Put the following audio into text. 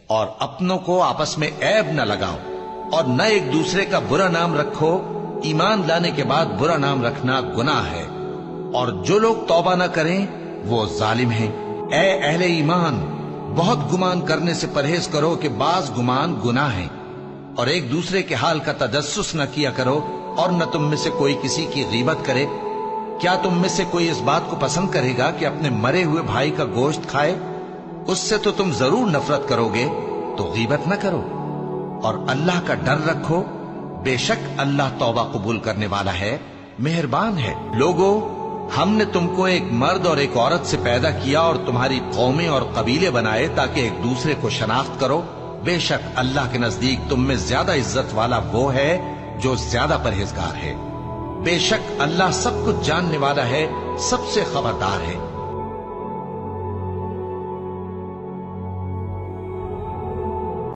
اور اپنوں کو آپس میں عیب نہ لگاؤ اور نہ ایک دوسرے کا برا نام رکھو، ایمان لانے کے بعد برا نام رکھنا گناہ ہے، اور جو لوگ توبہ نہ کریں وہ ظالم ہیں۔ اے اہل ایمان، بہت گمان کرنے سے پرہیز کرو کہ بعض گمان گناہ ہیں، اور ایک دوسرے کے حال کا تجسس نہ کیا کرو، اور نہ تم میں سے کوئی کسی کی غیبت کرے۔ کیا تم میں سے کوئی اس بات کو پسند کرے گا کہ اپنے مرے ہوئے بھائی کا گوشت کھائے؟ اس سے تو تم ضرور نفرت کرو گے، تو غیبت نہ کرو، اور اللہ کا ڈر رکھو، بے شک اللہ توبہ قبول کرنے والا ہے، مہربان ہے۔ لوگو، ہم نے تم کو ایک مرد اور ایک عورت سے پیدا کیا اور تمہاری قومیں اور قبیلے بنائے تاکہ ایک دوسرے کو شناخت کرو۔ بے شک اللہ کے نزدیک تم میں زیادہ عزت والا وہ ہے جو زیادہ پرہیزگار ہے۔ بے شک اللہ سب کچھ جاننے والا ہے، سب سے خبردار ہے۔